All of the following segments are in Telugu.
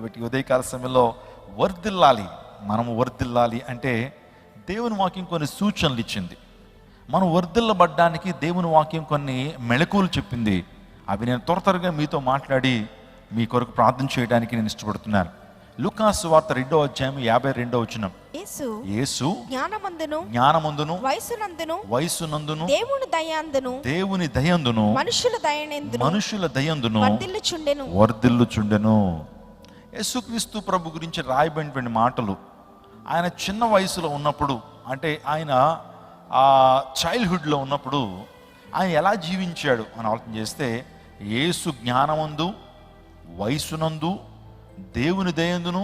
కాబట్టి ఉదయకాల సమయంలో వర్ధిల్లాలి. మనము వర్ధిల్లాలి అంటే దేవుని వాక్యం కొన్ని సూచనలు ఇచ్చింది. మనం వర్ధిల్లబడ్డానికి దేవుని వాక్యం కొన్ని మెళకువలు చెప్పింది. అవి నేను త్వరగా మీతో మాట్లాడి మీ కొరకు ప్రార్థన చేయడానికి నేను ఇష్టపడుతున్నాను. లూకాసు వార్త 2వ అధ్యాయం 52వ వచనం. యేసు జ్ఞానమందును వయసునందును దేవుని దయందును మనుషుల దయందును వర్ధిల్లుచుండెను. యేసుక్రీస్తు ప్రభు గురించి రాయబడినటువంటి మాటలు ఆయన చిన్న వయసులో ఉన్నప్పుడు, అంటే ఆయన చైల్డ్హుడ్లో ఉన్నప్పుడు ఆయన ఎలా జీవించాడు అని ఆలోచన చేస్తే, యేసు జ్ఞానమందు వయసునందు దేవుని దయందును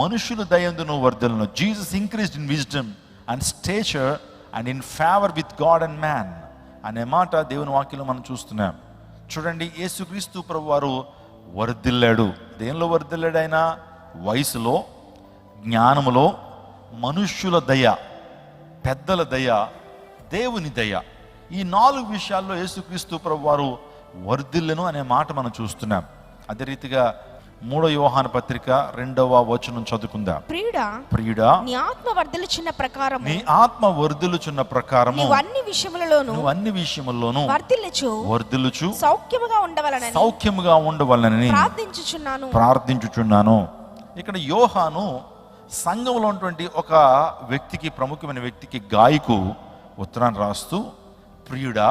మనుషుల దయందును వర్ధిల్లును. Jesus increased in wisdom and stature and in favour with God and man అనే మాట దేవుని వాక్యంలో మనం చూస్తున్నాం. చూడండి, యేసుక్రీస్తు ప్రభు వారు వర్ధిల్లాడు. దేనిలో వర్ధిల్లాడు? ఆయన వయసులో, జ్ఞానములో, మనుష్యుల దయ, పెద్దల దయ, దేవుని దయ, ఈ 4 విషయాల్లో యేసుక్రీస్తు ప్రభు వారు వర్ధిల్లును అనే మాట మనం చూస్తున్నాం. అదే రీతిగా 3వ యోహాను పత్రిక 2వ వచనం చదువుకుందాం. ప్రియుడా నీ ఆత్మ వర్ధిల్లుచున్న ప్రకారము నువ్వు అన్ని విషయములలోను వర్ధిల్లుచు సౌఖ్యముగా ఉండవలనని ప్రార్థించుచున్నాను. ఇక్కడ యోహాను సంఘంలో ఉన్నటువంటి ఒక వ్యక్తికి, ప్రముఖమైన వ్యక్తికి, గాయకు ఉత్తరాన్ని రాస్తూ, ప్రియుడా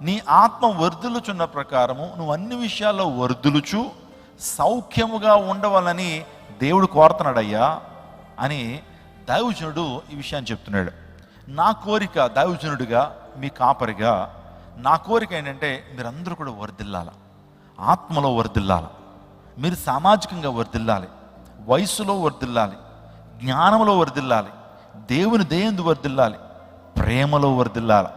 నీ ఆత్మ వర్ధిల్లుచున్న ప్రకారము నువ్వు అన్ని విషయాల్లో వర్ధిల్లుచు సౌఖ్యముగా ఉండవాలని దేవుడు కోరుతున్నాడయ్యా అని దైవజనుడు ఈ విషయాన్ని చెప్తున్నాడు. నా కోరిక, దైవజనుడిగా, మీ కాపరిగా నా కోరిక ఏంటంటే మీరందరూ కూడా వర్ధిల్లాలి, ఆత్మలో వర్ధిల్లాలి, మీరు సామాజికంగా వర్ధిల్లాలి, వయసులో వర్ధిల్లాలి, జ్ఞానంలో వర్ధిల్లాలి, దేవుని దయందు వర్ధిల్లాలి, ప్రేమలో వర్ధిల్లాలి,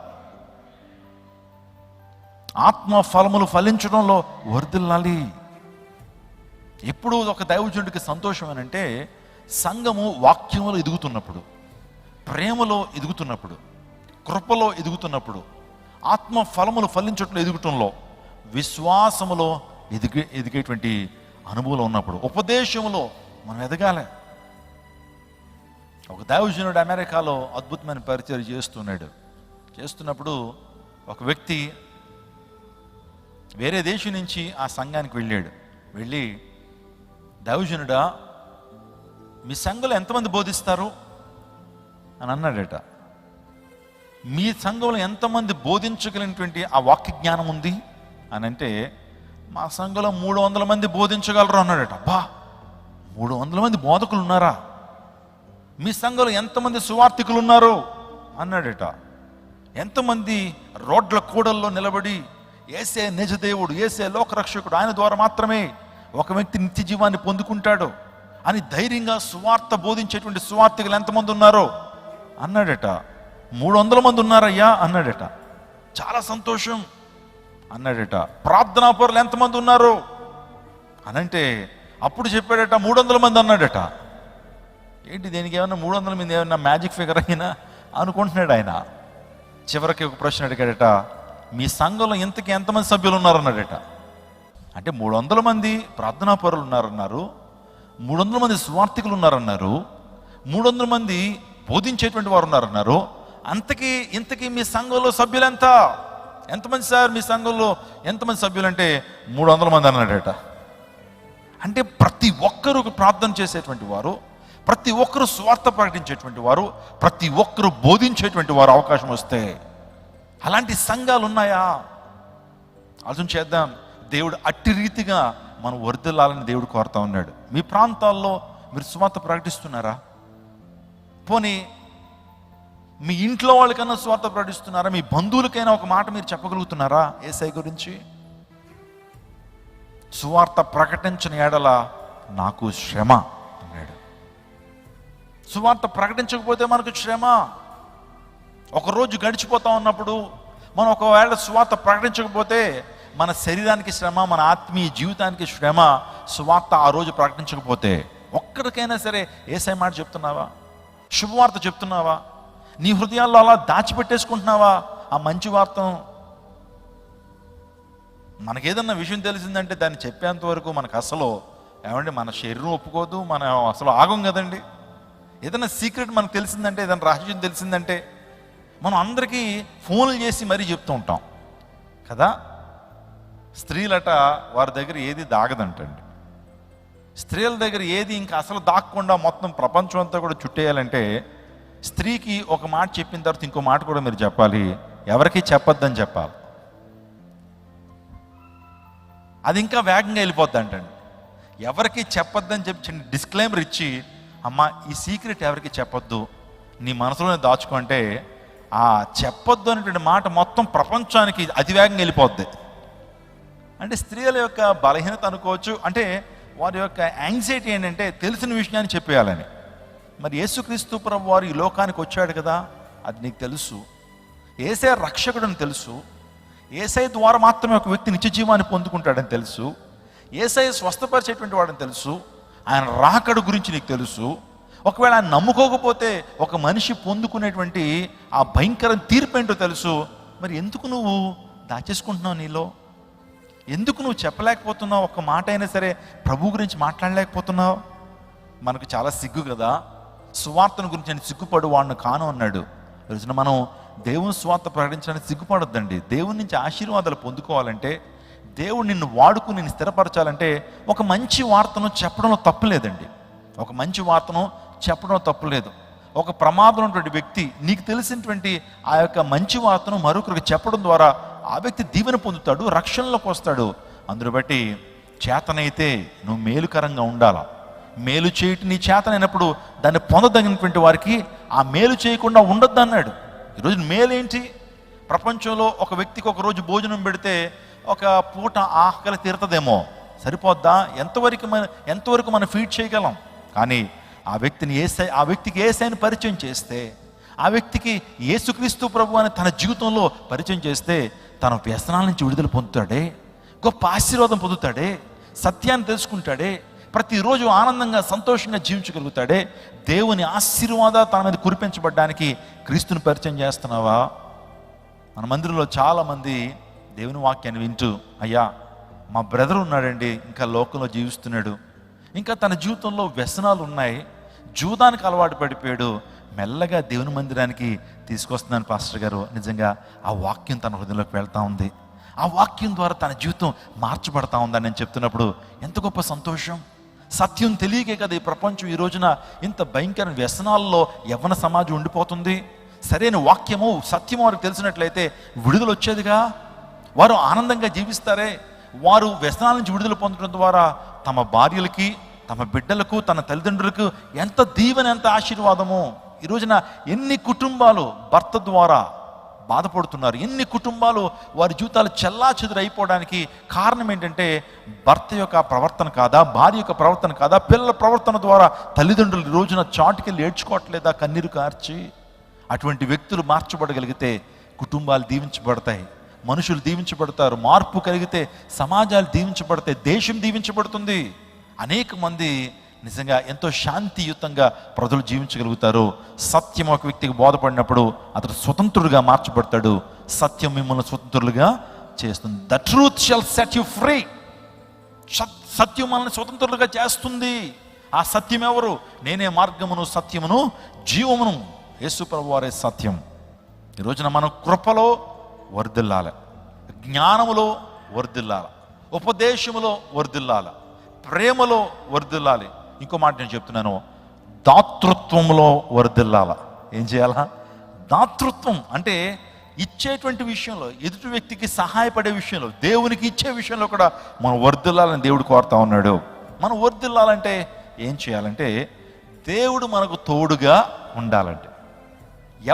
ఆత్మ ఫలములు ఫలించడంలో వర్ధిల్లాలి. ఎప్పుడు ఒక దైవజనుడికి సంతోషం అనంటే సంఘము వాక్యములో ఎదుగుతున్నప్పుడు, ప్రేమలో ఎదుగుతున్నప్పుడు, కృపలో ఎదుగుతున్నప్పుడు, ఆత్మ ఫలములు ఫలించడంలో ఎదుగుటంలో, విశ్వాసములో ఎదిగేటువంటి అనుభవం ఉన్నప్పుడు, ఉపదేశములో మనం ఎదగాలి. ఒక దైవజనుడు అమెరికాలో అద్భుతమైన పరిచయం చేస్తున్నప్పుడు ఒక వ్యక్తి వేరే దేశం నుంచి ఆ సంఘానికి వెళ్ళి, దైవజనుడా మీ సంఘంలో ఎంతమంది బోధిస్తారు అని అన్నాడట. మీ సంఘంలో ఎంతమంది బోధించగలిగినటువంటి ఆ వాక్య జ్ఞానం ఉంది అని అంటే, మా సంఘంలో 300 మంది బోధించగలరు అన్నాడట. అబ్బా, 300 మంది బోధకులు ఉన్నారా? మీ సంఘంలో ఎంతమంది సువార్థికులు ఉన్నారు అన్నాడట. ఎంతమంది రోడ్ల కూడల్లో నిలబడి యేసే నిజదేవుడు, యేసే లోకరక్షకుడు, ఆయన ద్వారా మాత్రమే ఒక వ్యక్తి నిత్య జీవాన్ని పొందుకుంటాడు అని ధైర్యంగా సువార్త బోధించేటువంటి సువార్థికులు ఎంతమంది ఉన్నారో అన్నాడట. 300 మంది ఉన్నారయ్యా అన్నాడట. చాలా సంతోషం అన్నాడట. ప్రార్థనా పరులు ఎంతమంది ఉన్నారు అనంటే అప్పుడు చెప్పాడట 300 మంది అన్నాడట. ఏంటి, దీనికి ఏమన్నా 300 మంది ఏమన్నా మ్యాజిక్ ఫిగర్ అయినా అనుకుంటున్నాడు ఆయన. చివరికి ఒక ప్రశ్న అడిగాడట, మీ సంఘంలో ఇంతకీ ఎంతమంది సభ్యులు ఉన్నారన్నాడట. అంటే 300 మంది ప్రార్థనా పరులు ఉన్నారన్నారు, 300 మంది స్వార్థికులు ఉన్నారన్నారు, 300 మంది బోధించేటువంటి వారు ఉన్నారన్నారు. ఇంతకీ మీ సంఘంలో సభ్యులు ఎంతమంది సార్? మీ సంఘంలో ఎంతమంది సభ్యులు అంటే 300 మంది అన్నాడట. అంటే ప్రతి ఒక్కరూ ప్రార్థన చేసేటువంటి వారు, ప్రతి ఒక్కరూ స్వార్థ ప్రకటించేటువంటి వారు, ప్రతి ఒక్కరూ బోధించేటువంటి వారు అవకాశం వస్తే అలాంటి సంఘాలు ఉన్నాయా? ఆలోచన చేద్దాం. దేవుడు అట్టి రీతిగా మనం వర్ధిల్లాలని దేవుడు కోరుతా ఉన్నాడు. మీ ప్రాంతాల్లో మీరు స్వార్థ ప్రకటిస్తున్నారా? పోనీ మీ ఇంట్లో వాళ్ళకన్నా స్వార్థ ప్రకటిస్తున్నారా? మీ బంధువులకైనా ఒక మాట మీరు చెప్పగలుగుతున్నారా యేసయ్య గురించి? సువార్త ప్రకటించిన ఎడల నాకు శ్రమ అన్నాడు. సువార్త ప్రకటించకపోతే మనకు శ్రమ. ఒకరోజు గడిచిపోతా ఉన్నప్పుడు మనం ఒకవేళ సువార్త ప్రకటించకపోతే మన శరీరానికి శ్రమ, మన ఆత్మీయ జీవితానికి శ్రమ. సువార్త ఆ రోజు ప్రకటించకపోతే ఒక్కరికైనా సరే యేసయ్య మాట చెప్తున్నావా? శుభవార్త చెప్తున్నావా? నీ హృదయాల్లో అలా దాచిపెట్టేసుకుంటున్నావా ఆ మంచి వార్తను? మనకేదన్నా విషయం తెలిసిందంటే దాన్ని చెప్పేంత వరకు మనకు అసలు ఏమంటే మన శరీరం ఒప్పుకోదు, మనం అసలు ఆగం కదండి. ఏదైనా సీక్రెట్ మనకు తెలిసిందంటే, ఏదైనా రహస్యం తెలిసిందంటే మనం అందరికీ ఫోన్లు చేసి మరీ చెప్తూ ఉంటాం కదా. స్త్రీలట వారి దగ్గర ఏది దాగదంటండి. స్త్రీల దగ్గర ఏది ఇంకా అసలు దాక్కుండా మొత్తం ప్రపంచం అంతా కూడా చుట్టేయాలంటే, స్త్రీకి ఒక మాట చెప్పిన తర్వాత ఇంకో మాట కూడా మీరు చెప్పాలి, ఎవరికి చెప్పొద్దని చెప్పాలి. అది ఇంకా వేగంగా వెళ్ళిపోద్ది అంటండి. ఎవరికి చెప్పొద్దని చెప్పి చిన్న డిస్క్లైమర్ ఇచ్చి, అమ్మ ఈ సీక్రెట్ ఎవరికి చెప్పొద్దు, నీ మనసులోనే దాచుకుంటే, ఆ చెప్పొద్దు అనేటువంటి మాట మొత్తం ప్రపంచానికి అతివేగంగా వెళ్ళిపోద్ది. అంటే స్త్రీల యొక్క బలహీనత అనుకోవచ్చు. అంటే వారి యొక్క యాంగ్జైటీ ఏంటంటే తెలిసిన విషయాన్ని చెప్పేయాలని. మరి యేసుక్రీస్తు ప్రభు వారు ఈ లోకానికి వచ్చాడు కదా, అది నీకు తెలుసు. యేసయ్య రక్షకుడని తెలుసు. యేసయ్య ద్వారా మాత్రమే ఒక వ్యక్తి నిత్య జీవాన్ని పొందుకుంటాడని తెలుసు. యేసయ్య స్వస్థపరిచేటువంటి వాడని తెలుసు. ఆయన రాకడ గురించి నీకు తెలుసు. ఒకవేళ ఆయన నమ్ముకోకపోతే ఒక మనిషి పొందుకునేటువంటి ఆ భయంకర తీర్పు ఏంటో తెలుసు. మరి ఎందుకు నువ్వు దాచేసుకుంటున్నావు నీలో? ఎందుకు నువ్వు చెప్పలేకపోతున్నావు? ఒక్క మాట అయినా సరే ప్రభు గురించి మాట్లాడలేకపోతున్నావు? మనకు చాలా సిగ్గు కదా. సువార్తను గురించి నేను సిగ్గుపడు వాడిని కాను అన్నాడు. రోజున మనం దేవుని సువార్త ప్రకటించడానికి సిగ్గుపడొద్దండి. దేవుని నుంచి ఆశీర్వాదాలు పొందుకోవాలంటే, దేవుడు నిన్ను వాడుకుని నిన్ను స్థిరపరచాలంటే ఒక మంచి వార్తను చెప్పడంలో తప్పులేదండి. ఒక మంచి వార్తను చెప్పడంలో తప్పులేదు. ఒక ప్రమాదం ఉన్నటువంటి వ్యక్తి నీకు తెలిసినటువంటి ఆ యొక్క మంచి వార్తను మరొకరికి చెప్పడం ద్వారా ఆ వ్యక్తి దీవెన పొందుతాడు, రక్షణలోకి వస్తాడు. అందును బట్టి చేతనైతే నువ్వు మేలుకరంగా ఉండాలా. మేలు చేయటం నీ చేతనైనప్పుడు దాన్ని పొందదగినటువంటి వారికి ఆ మేలు చేయకుండా ఉండొద్దు అన్నాడు. ఈరోజు మేలేంటి? ప్రపంచంలో ఒక వ్యక్తికి ఒక రోజు భోజనం పెడితే ఒక పూట ఆకలి తీరుతుందేమో, సరిపోద్దా? ఎంతవరకు మనం ఫీడ్ చేయగలం? కానీ ఆ వ్యక్తికి యేసయ్యను పరిచయం చేస్తే, ఆ వ్యక్తికి యేసుక్రీస్తు ప్రభు అని తన జీవితంలో పరిచయం చేస్తే తన వ్యసనాల నుంచి విడుదల పొందుతాడే, గొప్ప ఆశీర్వాదం పొందుతాడే, సత్యాన్ని తెలుసుకుంటాడే, ప్రతిరోజు ఆనందంగా సంతోషంగా జీవించగలుగుతాడే. దేవుని ఆశీర్వాదాలు తన మీద కురిపించబడ్డానికి క్రీస్తుని పరిచయం చేస్తున్నావా? మన మందిరంలో చాలామంది దేవుని వాక్యాన్ని వింటూ, అయ్యా మా బ్రదర్ ఉన్నాడండి, ఇంకా లోకంలో జీవిస్తున్నాడు, ఇంకా తన జీవితంలో వ్యసనాలు ఉన్నాయి, జూదానికి అలవాటు పడిపోయాడు, మెల్లగా దేవుని మందిరానికి తీసుకొస్తున్నాను పాస్టర్ గారు. నిజంగా ఆ వాక్యం తన హృదయంలోకి వెళ్తూ ఉంది, ఆ వాక్యం ద్వారా తన జీవితం మార్చబడతా ఉందని నేను చెప్తున్నప్పుడు ఎంత గొప్ప సంతోషం. సత్యం తెలియకే కదా ఈ ప్రపంచం ఈ రోజున ఇంత భయంకర వ్యసనాల్లో యవ్వన సమాజం ఉండిపోతుంది. సరైన వాక్యము సత్యము వారికి తెలిసినట్లయితే విడుదల వచ్చేదిగా. వారు ఆనందంగా జీవిస్తారే. వారు వ్యసనాల నుంచి విడుదల పొందడం ద్వారా తమ భార్యలకి, తమ బిడ్డలకు, తన తల్లిదండ్రులకు ఎంత దీవెన, ఎంత ఆశీర్వాదము. ఈ రోజున ఎన్ని కుటుంబాలు భర్త ద్వారా బాధపడుతున్నారు, ఎన్ని కుటుంబాలు వారి జీవితాలు చెల్లాచెదురు అయిపోవడానికి కారణం ఏంటంటే భర్త యొక్క ప్రవర్తన కాదా, భార్య యొక్క ప్రవర్తన కాదా, పిల్లల ప్రవర్తన ద్వారా తల్లిదండ్రులు ఈ రోజున చాటుకెళ్ళి ఏడ్చుకోవట్లేదా కన్నీరు కార్చి? అటువంటి వ్యక్తులు మార్చబడగలిగితే కుటుంబాలు దీవించబడతాయి, మనుషులు దీవించబడతారు. మార్పు కలిగితే సమాజాలు దీవించబడతాయి, దేశం దీవించబడుతుంది. అనేక మంది నిజంగా ఎంతో శాంతియుతంగా ప్రజలు జీవించగలుగుతారు. సత్యం ఒక వ్యక్తికి బోధపడినప్పుడు అతడు స్వతంత్రుడిగా మార్చబడతాడు. సత్యం మిమ్మల్ని స్వతంత్రులుగా చేస్తుంది. The truth shall set you free. సత్యం మనల్ని స్వతంత్రులుగా చేస్తుంది. ఆ సత్యం ఎవరు? నేనే మార్గమును, సత్యమును, జీవమును. యేసు ప్రభువు వారే సత్యం. ఈ రోజున మనం కృపలో వర్ధిల్లాలి, జ్ఞానములో వర్ధిల్లాలి, ఉపదేశములో వర్ధిల్లాలి, ప్రేమలో వర్ధిల్లాలి. ఇంకో మాట నేను చెప్తున్నాను, దాతృత్వంలో వర్ధిల్లాల. ఏం చేయాలా? దాతృత్వం అంటే ఇచ్చేటువంటి విషయంలో, ఎదుటి వ్యక్తికి సహాయపడే విషయంలో, దేవునికి ఇచ్చే విషయంలో కూడా మనం వర్ధిల్లాలని దేవుడు కోరుతా ఉన్నాడు. మనం వర్ధిల్లాలంటే ఏం చేయాలంటే, దేవుడు మనకు తోడుగా ఉండాలంటే.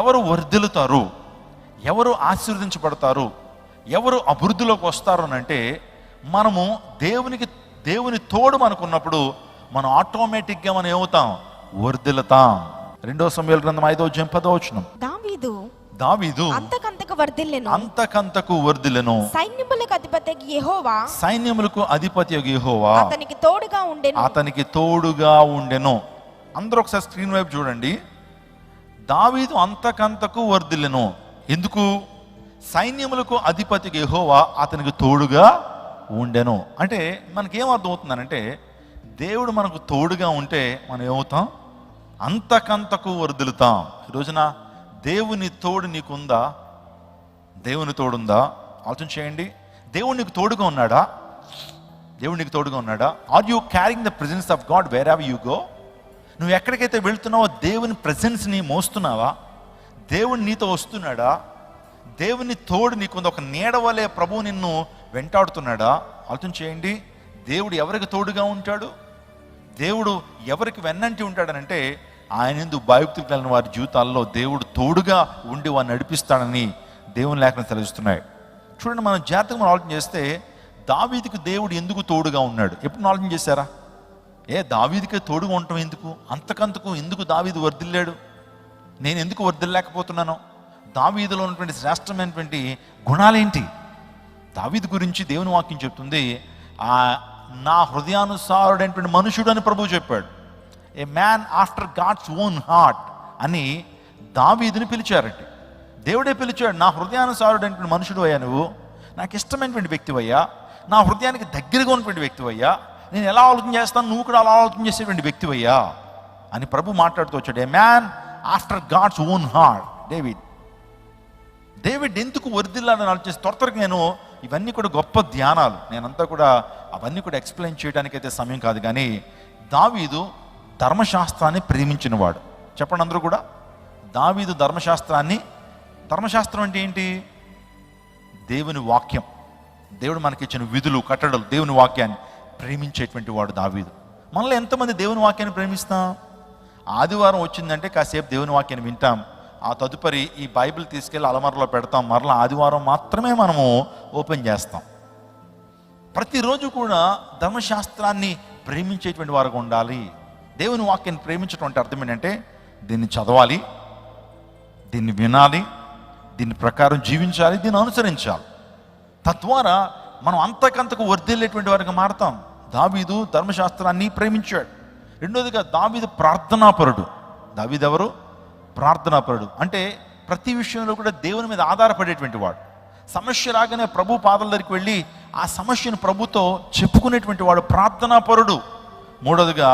ఎవరు వర్ధిల్లుతారు, ఎవరు ఆశీర్వదించబడతారు, ఎవరు అభివృద్ధిలోకి వస్తారు అని అంటే, మనము దేవుని తోడు మనకున్నప్పుడు మనం ఆటోమేటిక్గా మనం ఏమవుతాం? వర్ధిల్లుతాం. 2 సమూయేలు గ్రంథం 5:10 దావీదు అంతకంతకు వర్ధిల్లెను. సైన్యములకు అధిపతి యెహోవా అతనికి తోడుగా ఉండెను. అందరూ ఒకసారి స్క్రీన్ వైపు చూడండి. దావీదు అంతకంతకు వర్ధిల్లెను. ఎందుకు? సైన్యములకు అధిపతి యెహోవా అతనికి తోడుగా ఉండెను. అంటే మనకేం అర్థం అవుతుందనంటే, దేవుడు మనకు తోడుగా ఉంటే మనం ఏమవుతాం? అంతకంతకు వర్ధిల్లుతాం. ఈ రోజున దేవుని తోడు నీకుందా? దేవుని తోడుందా? ఆలోచన చేయండి. దేవుడు నీకు తోడుగా ఉన్నాడా? దేవుడు నీకు తోడుగా ఉన్నాడా? Are you carrying the presence of God wherever you go? నువ్వు ఎక్కడికైతే వెళ్తున్నావో దేవుని ప్రెజెన్స్ని మోస్తున్నావా? దేవుడు నీతో వస్తున్నాడా? దేవుని తోడు నీకుంది. ఒక నీడ వలె ప్రభువు నిన్ను వెంటాడుతున్నాడా? ఆలోచన చేయండి. దేవుడు ఎవరికి తోడుగా ఉంటాడు? దేవుడు ఎవరికి వెన్నంటి ఉంటాడనంటే ఆయన యందు భయభక్తులు కలిగిన వారి జీవితాల్లో దేవుడు తోడుగా ఉండి వారిని నడిపిస్తాడని దేవుని లేఖనం సెలవిస్తున్నాయి. చూడండి, మనం జాగ్రత్తగా మనం ఆలోచన చేస్తే దావీదుకు దేవుడు ఎందుకు తోడుగా ఉన్నాడు? ఎప్పుడు ఆలోచన చేశారా? దావీదుకే తోడుగా ఉండటం ఎందుకు? అంతకంతకు ఎందుకు దావీదు వర్ధిల్లాడు? నేను ఎందుకు వర్ధిల్లేకపోతున్నాను? దావీదులో ఉన్నటువంటి శ్రేష్టమైనటువంటి గుణాలేంటి? దావీదు గురించి దేవుని వాక్యం చెప్తుంది, నా హృదయానుసారుడైనటువంటి మనుషుడు అని ప్రభువు చెప్పాడు. A man after God's own heart అని దావీదుని పిలిచారంటే దేవుడే పిలిచాడు. నా హృదయానుసారుడైనటువంటి మనుషుడు అయ్యా, నువ్వు నాకు ఇష్టమైనటువంటి వ్యక్తివయ్యా, నా హృదయానికి దగ్గరగా ఉన్నటువంటి వ్యక్తివయ్యా, నేను ఎలా ఆలోచన చేస్తాను నువ్వు కూడా అలా ఆలోచన చేసేటువంటి వ్యక్తివయ్యా అని ప్రభు మాట్లాడుతూ వచ్చాడు. A man after God's own heart. David ఎందుకు వర్ధిల్లాలని ఆలోచిస్తే త్వరగా నేను ఇవన్నీ కూడా గొప్ప ధ్యానాలు, నేనంతా కూడా అవన్నీ కూడా ఎక్స్ప్లెయిన్ చేయడానికైతే సమయం కాదు. కానీ దావీదు ధర్మశాస్త్రాన్ని ప్రేమించినవాడు. చెప్పండి అందరూ కూడా. దావీదు ధర్మశాస్త్రం అంటే ఏంటి? దేవుని వాక్యం, దేవుడు మనకిచ్చిన విధులు కట్టడలు, దేవుని వాక్యాన్ని ప్రేమించేటువంటి వాడు దావీదు. మనలో ఎంతమంది దేవుని వాక్యాన్ని ప్రేమిస్తాం? ఆదివారం వచ్చిందంటే కాసేపు దేవుని వాక్యాన్ని వింటాం, ఆ తదుపరి ఈ బైబిల్ తీసుకెళ్ళి అలమరలో పెడతాం, మరలా ఆదివారం మాత్రమే మనము ఓపెన్ చేస్తాం. ప్రతిరోజు కూడా ధర్మశాస్త్రాన్ని ప్రేమించేటువంటి వారుగా ఉండాలి. దేవుని వాక్యాన్ని ప్రేమించడం అంటే అర్థం ఏంటంటే దీన్ని చదవాలి, దీన్ని వినాలి, దీని ప్రకారం జీవించాలి, దీన్ని అనుసరించాలి. తద్వారా మనం అంతకంతకు వర్ధిల్లేటువంటి వారికి మారుతాం. దావీదు ధర్మశాస్త్రాన్ని ప్రేమించాడు. రెండోదిగా దావీదు ప్రార్థనాపరుడు. దావీదు ఎవరు? ప్రార్థనాపరుడు. అంటే ప్రతి విషయంలో కూడా దేవుని మీద ఆధారపడేటువంటి వాడు. సమస్య రాగానే ప్రభు పాదాల దగ్గరికి వెళ్ళి ఆ సమస్యను ప్రభుతో చెప్పుకునేటువంటి వాడు ప్రార్థనాపరుడు. మూడోదిగా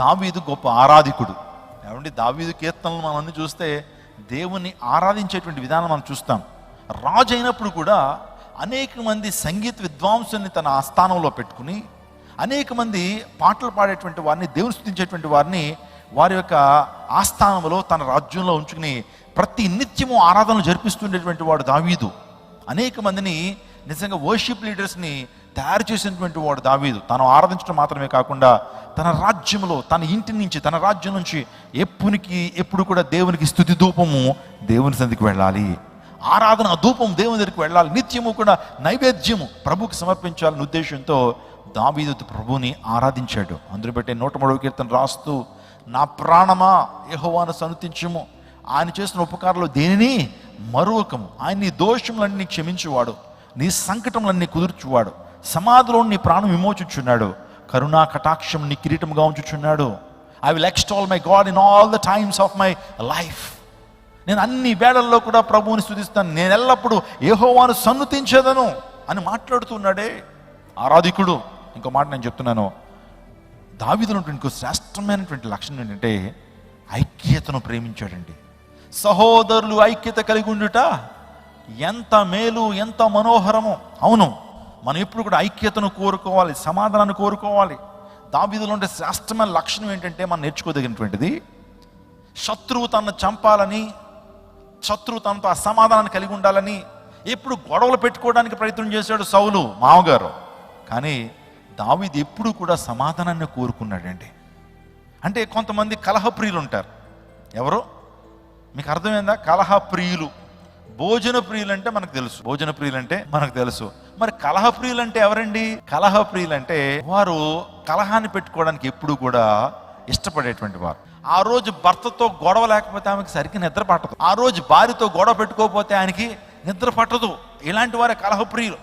దావీదు గొప్ప ఆరాధికుడు. ఏమండి, దావీదు కీర్తనలు మనం అన్ని చూస్తే దేవుని ఆరాధించేటువంటి విధానం మనం చూస్తాం. రాజు అయినప్పుడు కూడా అనేక మంది సంగీత విద్వాంసుల్ని తన ఆస్థానంలో పెట్టుకుని అనేక మంది పాటలు పాడేటువంటి వారిని, దేవుని స్తుతించేటువంటి వారిని వారి యొక్క ఆస్థానంలో తన రాజ్యంలో ఉంచుకుని ప్రతి నిత్యము ఆరాధనలు జరిపిస్తుండేటువంటి వాడు దావీదు. అనేక మందిని నిజంగా వర్షిప్ లీడర్స్ని తయారు చేసినటువంటి వాడు దావీదు. తను ఆరాధించడం మాత్రమే కాకుండా తన రాజ్యంలో, తన ఇంటి నుంచి, తన రాజ్యం నుంచి ఎప్పుడు కూడా దేవునికి స్తుతి ధూపము దేవుని సన్నిధికి వెళ్ళాలి, ఆరాధన ధూపం దేవుని దగ్గరికి వెళ్ళాలి, నిత్యము కూడా నైవేద్యము ప్రభుకి సమర్పించాలనే ఉద్దేశంతో దావీదు ప్రభుని ఆరాధించాడు. అందులో బట్టి 103వ కీర్తన రాస్తూ, నా ప్రాణమా యెహోవాను సన్నుతించుము, ఆయన చేసిన ఉపకారాలు దేనిని మరువకము, ఆయన నీ దోషములన్నీ క్షమించువాడు, నీ సంకటములన్నీ కుదుర్చువాడు, సమాధిలో నీ ప్రాణం విమోచించున్నాడు, కరుణా కటాక్షం నీ కిరీటముగా ఉంచుచున్నాడు. I will exalt my God in all the times of my life. నేను అన్ని వేళల్లో కూడా ప్రభువుని స్తుతిస్తాను, నేను ఎల్లప్పుడూ యెహోవాను సన్నుతించేదను అని మాట్లాడుతున్నాడే ఆరాధికుడు. ఇంకో మాట నేను చెప్తున్నాను, దావీదులో ఇంకో శ్రేష్టమైనటువంటి లక్షణం ఏంటంటే ఐక్యతను ప్రేమించాడండి. సహోదరులు ఐక్యత కలిగి ఉండుట ఎంత మేలు, ఎంత మనోహరము. అవును, మనం ఎప్పుడు కూడా ఐక్యతను కోరుకోవాలి, సమాధానాన్ని కోరుకోవాలి. దావీదులో ఉండే శ్రేష్టమైన లక్షణం ఏంటంటే మనం నేర్చుకోదగినటువంటిది, శత్రువు తనను చంపాలని, శత్రువు తనతో అసమాధానాన్ని కలిగి ఉండాలని ఎప్పుడు గొడవలు పెట్టుకోవడానికి ప్రయత్నం చేశాడు సౌలు మామగారు. కానీ దావీదు ఎప్పుడు కూడా సమాధానాన్ని కోరుకున్నాడండి. అంటే కొంతమంది కలహప్రియులు ఉంటారు. ఎవరు మీకు అర్థమైందా? కలహప్రియులు. భోజన ప్రియులు అంటే మనకు తెలుసు, భోజన ప్రియులు అంటే మనకు తెలుసు. మరి కలహప్రియులు అంటే ఎవరండి? కలహప్రియులు అంటే వారు కలహాన్ని పెట్టుకోవడానికి ఎప్పుడు కూడా ఇష్టపడేటువంటి వారు. ఆ రోజు భర్తతో గొడవ లేకపోతే ఆమెకి సరిగ్గా నిద్ర పట్టదు, ఆ రోజు భార్యతో గొడవ పెట్టుకోకపోతే ఆయనకి నిద్ర పట్టదు. ఇలాంటి వారే కలహప్రియులు.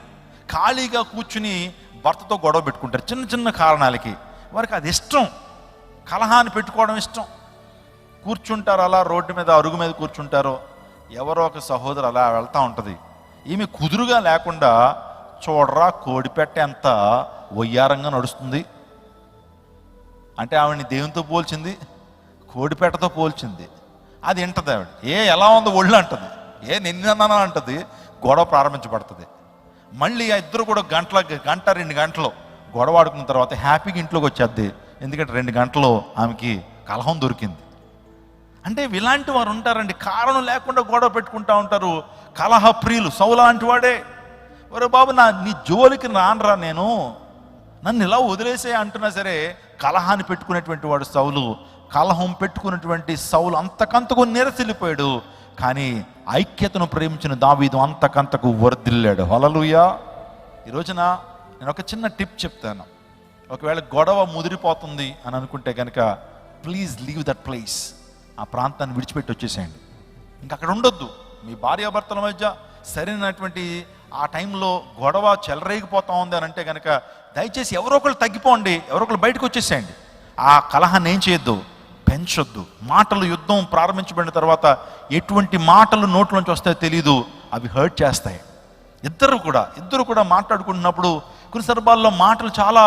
ఖాళీగా కూర్చుని భర్తతో గొడవ పెట్టుకుంటారు చిన్న చిన్న కారణాలకి. వారికి అది ఇష్టం, కలహాన్ని పెట్టుకోవడం ఇష్టం. కూర్చుంటారు అలా రోడ్డు మీద, అరుగు మీద కూర్చుంటారు. ఎవరో ఒక సహోదరు అలా వెళ్తూ ఉంటుంది. ఈమె కుదురుగా లేకుండా చూడరా కోడిపెట్ట ఎంత వయ్యారంగా నడుస్తుంది, అంటే ఆవిడని దేవునితో పోల్చింది, కోడిపేటతో పోల్చింది. అది వింటది ఆవిడ. ఎలా ఉందో ఒళ్ళు అంటది, నిన్న అంటది. గొడవ ప్రారంభించబడుతుంది. మళ్ళీ ఆ ఇద్దరు కూడా గంట 2 గంటలు గొడవ ఆడుకున్న తర్వాత హ్యాపీగా ఇంట్లోకి వచ్చేద్ది. ఎందుకంటే 2 గంటలు ఆమెకి కలహం దొరికింది. అంటే ఇలాంటి వారు ఉంటారండి, కారణం లేకుండా గొడవ పెట్టుకుంటా ఉంటారు. కలహ ప్రియులు. సౌలు లాంటి వాడే. ఒరే బాబు, నీ జోలికి రానరా, నన్ను ఇలా వదిలేసే అంటున్నా సరే కలహాన్ని పెట్టుకునేటువంటి వాడు సౌలు. కలహం పెట్టుకున్నటువంటి సౌలు అంతకంతకు నిరసిల్లిపోయాడు. కానీ ఐక్యతను ప్రేమించిన దావీదు అంతకంతకు వర్ధిల్లాడు. హల్లెలూయా. ఈ రోజున నేను ఒక చిన్న టిప్ చెప్తాను. ఒకవేళ గొడవ ముదిరిపోతుంది అని అనుకుంటే కనుక ప్లీజ్ లీవ్ దట్ ప్లేస్. ఆ ప్రాంతాన్ని విడిచిపెట్టి వచ్చేసేయండి. ఇంకా అక్కడ ఉండొద్దు. మీ భార్యాభర్తల మధ్య సరైనటువంటి ఆ టైంలో గొడవ చెలరేగిపోతా ఉంది అని అంటే కనుక దయచేసి ఎవరో ఒకళ్ళు తగ్గిపోండి, ఎవరో ఒకళ్ళు బయటకు వచ్చేసేయండి. ఆ కలహాన్ని ఏం చేయొద్దు, పెంచొద్దు. మాటలు యుద్ధం ప్రారంభించబడిన తర్వాత ఎటువంటి మాటలు నోట్లోంచి వస్తాయో తెలియదు, అవి హర్ట్ చేస్తాయి. ఇద్దరు కూడా మాట్లాడుకుంటున్నప్పుడు కొన్ని సందర్భాల్లో మాటలు చాలా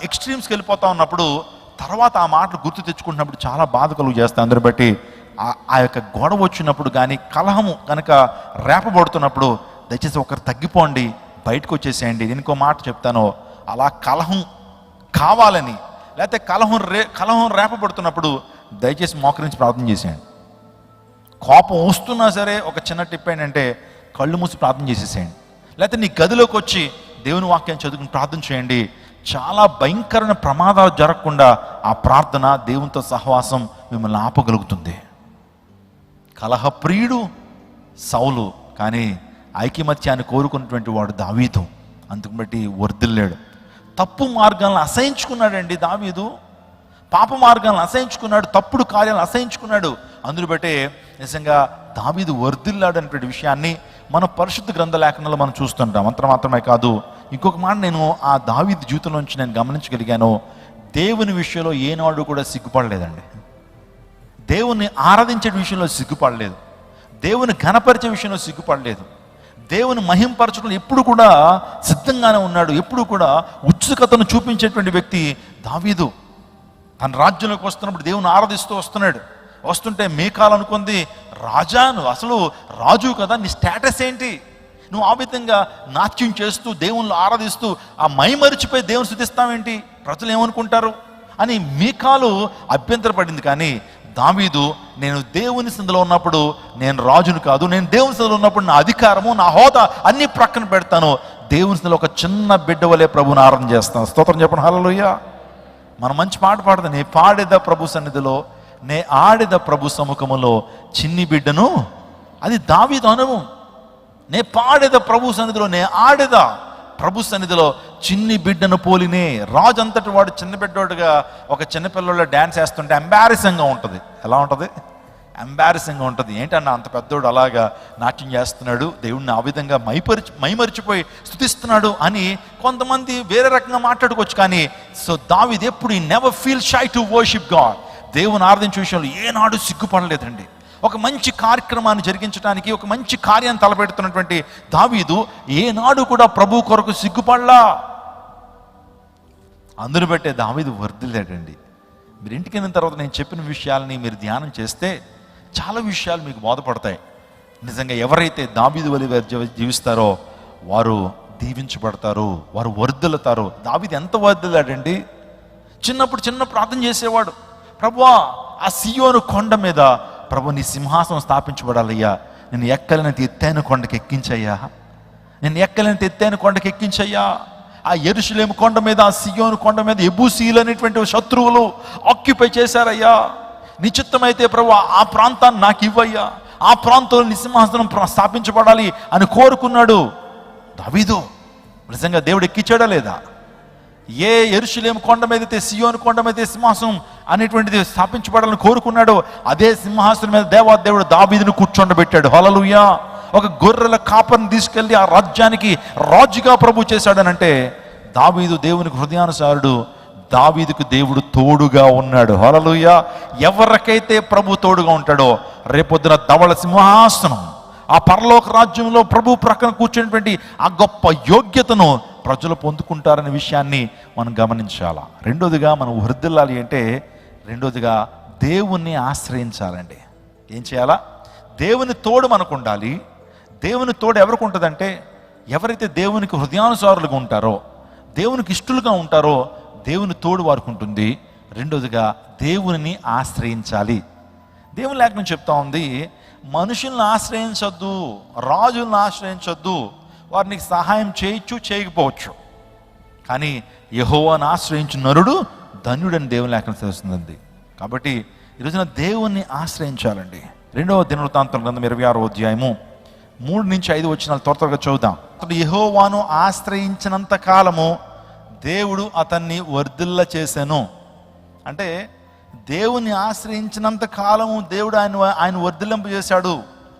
ఎక్స్ట్రీమ్స్కి వెళ్ళిపోతా ఉన్నప్పుడు తర్వాత ఆ మాటలు గుర్తు తెచ్చుకుంటున్నప్పుడు చాలా బాధ కలుగు చేస్తాయి. అందరు బట్టి ఆ యొక్క గొడవ వచ్చినప్పుడు కానీ కలహము కనుక రేపబడుతున్నప్పుడు దయచేసి ఒకరు తగ్గిపోండి, బయటకు వచ్చేసేయండి. నేను ఇంకో మాట చెప్తాను, అలా కలహం కావాలని లేకపోతే కలహం రేపబడుతున్నప్పుడు దయచేసి మోకరించి ప్రార్థన చేసేయండి. కోపం వస్తున్నా సరే ఒక చిన్న టిప్ ఏంటంటే కళ్ళు మూసి ప్రార్థన చేసేసేయండి. లేకపోతే నీ గదిలోకి వచ్చి దేవుని వాక్యం చదువుకుని ప్రార్థన చేయండి. చాలా భయంకరమైన ప్రమాదాలు జరగకుండా ఆ ప్రార్థన, దేవునితో సహవాసం మిమ్మల్ని ఆపగలుగుతుంది. కలహప్రియుడు సౌలు, కానీ ఐకమత్యాన్ని కోరుకున్నటువంటి వాడు దావీదు. అందుకు బట్టి వర్ధిల్లాడు. తప్పు మార్గాలను అసహించుకున్నాడండి దావీదు. పాప మార్గాలను అసహించుకున్నాడు, తప్పుడు కార్యాలను అసహించుకున్నాడు. అందును బట్టే నిజంగా దావీదు వర్ధిల్లాడు అనేటువంటి విషయాన్ని మన పరిశుద్ధ గ్రంథ లేఖనాల్లో మనం చూస్తుంటాం. అంత మాత్రమే కాదు, ఇంకొక మాట నేను ఆ దావీదు జీవితంలోంచి నేను గమనించగలిగాను. దేవుని విషయంలో ఏనాడు కూడా సిగ్గుపడలేదండి. దేవుని ఆరాధించే విషయంలో సిగ్గుపడలేదు, దేవుని ఘనపరిచే విషయంలో సిగ్గుపడలేదు, దేవుని మహింపరచడం ఎప్పుడు కూడా సిద్ధంగానే ఉన్నాడు. ఎప్పుడు కూడా ఉత్సుకతను చూపించేటువంటి వ్యక్తి దావీదు. తన రాజ్యంలోకి వస్తున్నప్పుడు దేవుని ఆరాధిస్తూ వస్తుంటే మీకాలు అనుకుంది, రాజా నువ్వు అసలు రాజు కదా, నీ స్టేటస్ ఏంటి, నువ్వు ఆ విధంగా నాట్యం చేస్తూ దేవుళ్ళు ఆరాధిస్తూ ఆ మైమరిచిపోయి దేవుని స్తుతిస్తావేంటి, ప్రజలు ఏమనుకుంటారు అని మీకాలు అభ్యంతరపడింది. కానీ దావీదు, నేను దేవుని సందులో ఉన్నప్పుడు నేను రాజును కాదు, నేను దేవుని సందులో ఉన్నప్పుడు నా అధికారము నా హోదా అన్ని ప్రక్కన పెడతాను, దేవుని సందులో ఒక చిన్న బిడ్డ వలె ప్రభుని ఆరాధన చేస్తాను. స్తోత్రం చెప్పండి. హల్లెలూయా. మనం మంచి పాట పాడదాం. నే పాడేద ప్రభు సన్నిధిలో, నే ఆడేద ప్రభు సముఖములో చిన్ని బిడ్డను. అది దావీదు అనుభవం. నే పాడేద ప్రభు సన్నిధిలో, నే ఆడేద ప్రభు సన్నిధిలో చిన్ని బిడ్డను పోలినే. రాజు అంతటి వాడు చిన్న బిడ్డోడుగా ఒక చిన్నపిల్లల్లో డ్యాన్స్ వేస్తుంటే ఎంబారసింగ్గా ఉంటుంది. ఎలా ఉంటుంది? ఎంబారసింగ్గా ఉంటుంది. ఏంటన్నా అంత పెద్దోడు అలాగా నాట్యం చేస్తున్నాడు, దేవుడిని ఆ విధంగా మైమరిచిపోయి స్తుతిస్తున్నాడు అని కొంతమంది వేరే రకంగా మాట్లాడుకోవచ్చు. కానీ సో దావీదు ఎప్పుడు never feel shy to worship God. దేవుని ఆరాధించే విషయంలో ఏనాడు సిగ్గుపడలేదండి. ఒక మంచి కార్యక్రమాన్ని జరిగించడానికి, ఒక మంచి కార్యాన్ని తలపెడుతున్నటువంటి దావీదు ఏనాడు కూడా ప్రభు కొరకు సిగ్గుపడలా. అందును బట్టే దావీదు వర్ధిల్లాడండి. మీరు ఇంటికి వెళ్ళిన తర్వాత నేను చెప్పిన విషయాలని మీరు ధ్యానం చేస్తే చాలా విషయాలు మీకు బోధపడతాయి. నిజంగా ఎవరైతే దావీదు వలె జీవిస్తారో వారు దీవించబడతారు, వారు వర్ధిల్లుతారు. దావీదు ఎంత వర్ధిల్లాడండి. చిన్నప్పుడు చిన్న ప్రార్థన చేసేవాడు, ప్రభువా ఆ సియోను కొండ మీద ప్రభు నీ సింహాసనం స్థాపించబడాలయ్యా, నేను ఎక్కలేనంత ఎత్తైన కొండకి ఎక్కించయ్యా, నేను ఎక్కలేనంత ఎత్తైన కొండకి ఎక్కించయ్యా. ఆ యెరూషలేము కొండ మీద, ఆ సియోను కొండ మీద యెబూసీయులు అనేటువంటి శత్రువులు ఆక్యుపై చేశారయ్యా, నీ చిత్తమైతే ప్రభు ఆ ప్రాంతాన్ని నాకు ఇవ్వయ్యా, ఆ ప్రాంతంలో నీ సింహాసనం స్థాపించబడాలి అని కోరుకున్నాడు దావీదు. నిజంగా దేవుడు ఎక్కించాడా లేదా? ఏ యెరూషలేము కొండ మీద అయితే, సియోను కొండ మీద సింహాసనం అనేటువంటిది స్థాపించబడాలని కోరుకున్నాడు, అదే సింహాసనం మీద దేవుడు దావీదును కూర్చోండబెట్టాడు. హల్లెలూయా. ఒక గొర్రెల కాపరిని తీసుకెళ్ళి ఆ రాజ్యానికి రాజుగా ప్రభు చేశాడనంటే దావీదు దేవునికి హృదయానుసారుడు, దావీదుకు దేవుడు తోడుగా ఉన్నాడు. హల్లెలూయా. ఎవరికైతే ప్రభు తోడుగా ఉంటాడో రేపొద్దున ధవళ సింహాసనం, ఆ పరలోక రాజ్యంలో ప్రభు ప్రక్కన కూర్చున్నటువంటి ఆ గొప్ప యోగ్యతను ప్రజలు పొందుకుంటారనే విషయాన్ని మనం గమనించాలా. రెండోదిగా మనం వర్ధిల్లాలి అంటే రెండోదిగా దేవుణ్ణి ఆశ్రయించాలండి. ఏం చేయాలా? దేవుని తోడు మనకు ఉండాలి. దేవుని తోడు ఎవరికి ఉంటుందంటే ఎవరైతే దేవునికి హృదయానుసారులుగా ఉంటారో, దేవునికి ఇష్టలుగా ఉంటారో దేవుని తోడు వారికి ఉంటుంది. రెండోదిగా దేవుని ఆశ్రయించాలి. దేవుని లేఖనం చెప్తా ఉంది, మనుషుల్ని ఆశ్రయించొద్దు, రాజులను ఆశ్రయించొద్దు. వారు నీకు సహాయం చేయొచ్చు, చేయకపోవచ్చు, కానీ యెహోవాను ఆశ్రయించు నరుడు ధన్యుడని దేవుని లేఖనం తెలుస్తుంది. కాబట్టి ఈరోజున దేవుణ్ణి ఆశ్రయించాలండి. 2వ దినవృత్తాంతం గ్రంథం 26వ అధ్యాయము 3-5 వచనాలు త్వరగా చదువుదాం. అతడు యెహోవాను ఆశ్రయించినంత కాలము దేవుడు అతన్ని వర్ధిల్ల చేసెను. అంటే దేవుని ఆశ్రయించినంత కాలము దేవుడు ఆయన వర్ధిల్లింప చేశాడు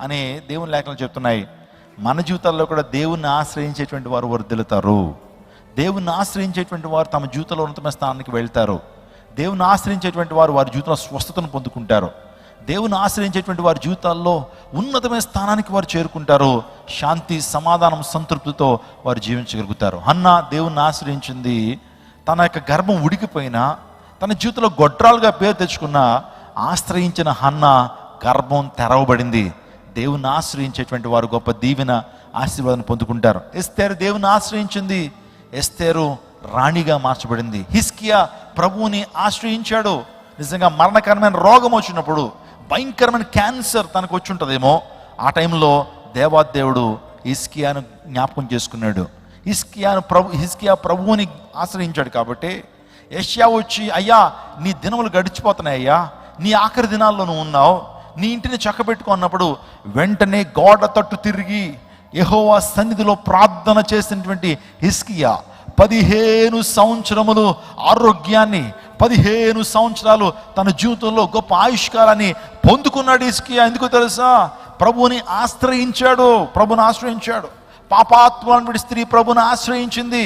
అని దేవుని లేఖనాలు చెప్తున్నాయి. మన జీవితాల్లో కూడా దేవుణ్ణి ఆశ్రయించేటువంటి వారు వర్ధిల్లుతారు. దేవుణ్ణి ఆశ్రయించేటువంటి వారు తమ జీవితంలో ఉన్నతమైన స్థానానికి వెళ్తారు. దేవుని ఆశ్రయించేటువంటి వారు వారి జీవితంలో స్వస్థతను పొందుకుంటారు. దేవుని ఆశ్రయించేటువంటి వారి జీవితాల్లో ఉన్నతమైన స్థానానికి వారు చేరుకుంటారు. శాంతి, సమాధానం, సంతృప్తితో వారు జీవించగలుగుతారు. హన్నా దేవుని ఆశ్రయించింది. తన యొక్క గర్భం ఉడికిపోయినా, తన జీవితంలో గొడ్రాలుగా పేరు తెచ్చుకున్న ఆశ్రయించిన హన్నా గర్భం తెరవబడింది. దేవుని ఆశ్రయించేటువంటి వారు గొప్ప దీవెన, ఆశీర్వాదాన్ని పొందుకుంటారు. ఎస్తేరు దేవుని ఆశ్రయించింది. ఎస్తేరు రాణిగా మార్చబడింది. హిజ్కియా ప్రభువుని ఆశ్రయించాడు. నిజంగా మరణకరమైన రోగం వచ్చినప్పుడు, భయంకరమైన క్యాన్సర్ తనకు వచ్చి ఉంటుందేమో, ఆ టైంలో దేవాదేవుడు హిజ్కియాను జ్ఞాపకం చేసుకున్నాడు. హిజ్కియా ప్రభువుని ఆశ్రయించాడు. కాబట్టి యెషయా వచ్చి, అయ్యా నీ దినములు గడిచిపోతున్నాయి, అయ్యా నీ ఆఖరి దినాల్లో నువ్వు ఉన్నావు, నీ ఇంటిని చక్కబెట్టుకున్నప్పుడు వెంటనే గోడ తట్టు తిరిగి యెహోవా సన్నిధిలో ప్రార్థన చేసినటువంటి హిజ్కియా 15 సంవత్సరములు ఆరోగ్యాన్ని, 15 సంవత్సరాలు తన జీవితంలో గొప్ప ఆయుష్కాలాన్ని పొందుకున్నాడు హిజ్కియా. ఎందుకో తెలుసా? ప్రభువుని ఆశ్రయించాడు. పాపాత్ముడి స్త్రీ ప్రభువుని ఆశ్రయించింది.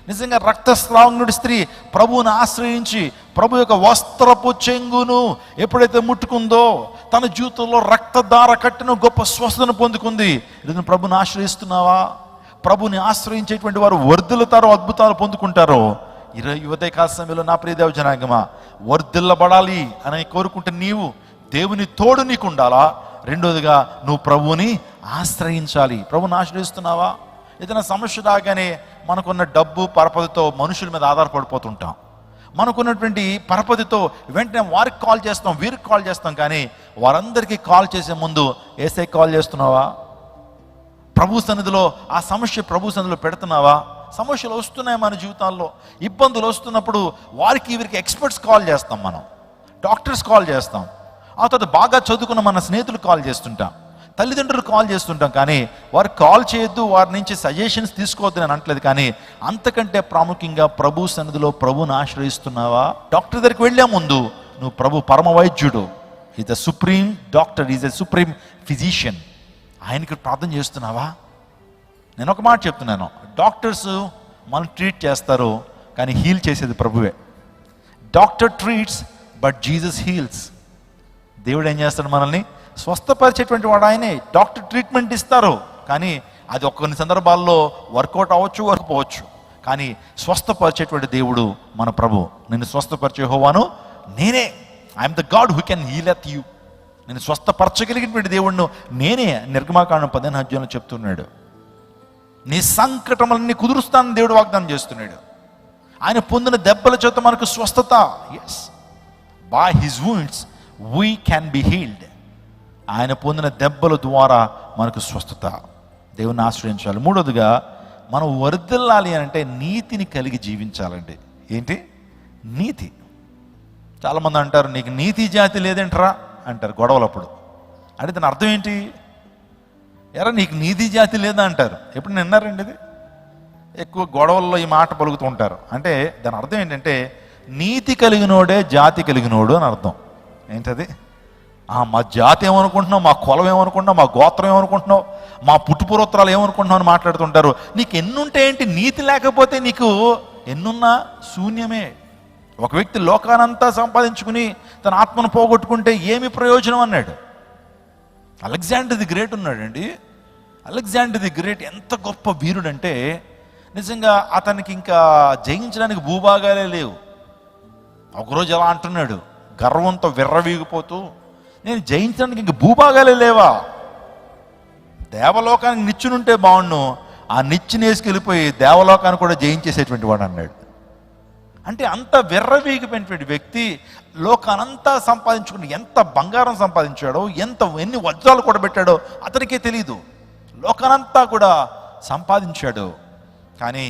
నిజంగా రక్తస్రావనుడి స్త్రీ ప్రభువుని ఆశ్రయించి ప్రభు యొక్క వస్త్రపు చెంగును ఎప్పుడైతే ముట్టుకుందో తన జీవితంలో రక్తధార కట్టిన గొప్ప స్వస్థతను పొందుకుంది. ఇది ప్రభుని ఆశ్రయిస్తున్నావా? ప్రభుని ఆశ్రయించేటువంటి వారు వర్ధిల్లుతారో, అద్భుతాలు పొందుకుంటారో. ఉదయకాల సమయంలో నా ప్రియ దేవ జనాంగమా, వర్ధిల్లబడాలి అని కోరుకుంటే నీవు దేవుని తోడు నీకు ఉండాలా. రెండోదిగా నువ్వు ప్రభువుని ఆశ్రయించాలి. ప్రభుని ఆశ్రయిస్తున్నావా? ఏదైనా సమస్య రాగానే మనకున్న డబ్బు పరపతితో మనుషుల మీద ఆధారపడిపోతుంటాం. మనకున్నటువంటి పరపతితో వెంటనే వారికి కాల్ చేస్తాం, వీరికి కాల్ చేస్తాం. కానీ వారందరికీ కాల్ చేసే ముందు యేసయ్యకి కాల్ చేస్తున్నావా? ప్రభు సన్నిధిలో ఆ సమస్య ప్రభు సన్నిధిలో పెడుతున్నావా? సమస్యలు వస్తున్నాయి మన జీవితాల్లో, ఇబ్బందులు వస్తున్నప్పుడు వారికి వీరికి ఎక్స్పర్ట్స్ కాల్ చేస్తాం, మనం డాక్టర్స్ కాల్ చేస్తాం, ఆ తర్వాత బాగా చదువుకున్న మన స్నేహితులు కాల్ చేస్తుంటాం, తల్లిదండ్రులు కాల్ చేస్తుంటాం. కానీ వారు కాల్ చేయొద్దు, వారి నుంచి సజెషన్స్ తీసుకోవద్దు అని అనట్లేదు. కానీ అంతకంటే ప్రాముఖ్యంగా ప్రభు సన్నిధిలో ప్రభుని ఆశ్రయిస్తున్నావా? డాక్టర్ దగ్గరికి వెళ్ళే ముందు నువ్వు ప్రభు పరమ వైద్యుడు, is the supreme doctor, is the supreme physician, ఆయనకి ప్రార్థన చేస్తున్నావా? నేను ఒక మాట చెప్తున్నాను, డాక్టర్స్ మనం ట్రీట్ చేస్తారు, కానీ హీల్ చేసేది ప్రభువే. Doctor treats but Jesus heels. దేవుడు ఏం చేస్తాడు? మనల్ని స్వస్థపరిచేటువంటి వాడు ఆయనే. డాక్టర్ ట్రీట్మెంట్ ఇస్తారు, కానీ అది కొన్ని సందర్భాల్లో వర్కౌట్ అవ్వచ్చు, వర్కపోవచ్చు. కానీ స్వస్థపరిచేటువంటి దేవుడు మన ప్రభు. నేను స్వస్థపరిచే యెహోవాను నేనే. I'm the God who can healeth you. నేను స్వస్థపరచగలిగినటువంటి దేవుడిను నేనే. నిర్గమాకాండం 15 అధ్యాయంలో చెప్తున్నాడు. నీ సంకటములన్నీ కుదురుస్తానని దేవుడు వాగ్దానం చేస్తున్నాడు. ఆయన పొందిన దెబ్బల చేత మనకు స్వస్థత. Yes, by his wounds we can be healed. ఆయన పొందిన దెబ్బల ద్వారా మనకు స్వస్థత. దేవుని ఆశ్రయించాలి. మూడోదిగా మనం వర్ధిల్లాలి అని అంటే నీతిని కలిగి జీవించాలండి. ఏంటి? నీతి. చాలామంది అంటారు, నీకు నీతి జాతి లేదేంట్రా అంటారు గొడవలప్పుడు. అంటే దాని అర్థం ఏంటి? ఎరా నీకు నీతి జాతి లేదా అంటారు. ఎప్పుడు విన్నారండి ఇది? ఎక్కువ గొడవల్లో ఈ మాట పలుకుతూ ఉంటారు. అంటే దాని అర్థం ఏంటంటే నీతి కలిగినోడే జాతి కలిగినోడు అని అర్థం. ఏంటది? మా జాతి ఏమనుకుంటున్నావు, మా కులం ఏమనుకుంటున్నావు, మా గోత్రం ఏమనుకుంటున్నావు, మా పుట్టుపూర్వోత్తరాలు ఏమనుకుంటున్నావు అని మాట్లాడుతుంటారు. నీకు ఎన్నుంటే ఏంటి? నీతి లేకపోతే నీకు ఎన్నున్నా శూన్యమే. ఒక వ్యక్తి లోకానంతా సంపాదించుకుని తన ఆత్మను పోగొట్టుకుంటే ఏమి ప్రయోజనం అన్నాడు. అలెగ్జాండర్ ది గ్రేట్ ఉన్నాడండి. అలెగ్జాండర్ ది గ్రేట్ ఎంత గొప్ప వీరుడంటే నిజంగా అతనికి ఇంకా జయించడానికి భూభాగాలే లేవు. ఒకరోజు ఎలా అంటున్నాడు గర్వంతో విర్రవీగిపోతూ, నేను జయించడానికి ఇంక భూభాగాలే లేవా, దేవలోకానికి నిచ్చునుంటే బాగుండు, ఆ నిచ్చుని వేసుకెళ్ళిపోయి దేవలోకాన్ని కూడా జయించేసేటువంటి వాడు అన్నాడు. అంటే అంత విర్రవీగిపోయినటువంటి వ్యక్తి లోకానంతా సంపాదించుకుని ఎంత బంగారం సంపాదించాడో, ఎన్ని వజ్రాలు కూడా పెట్టాడో అతనికే తెలీదు. లోకానంతా కూడా సంపాదించాడు, కానీ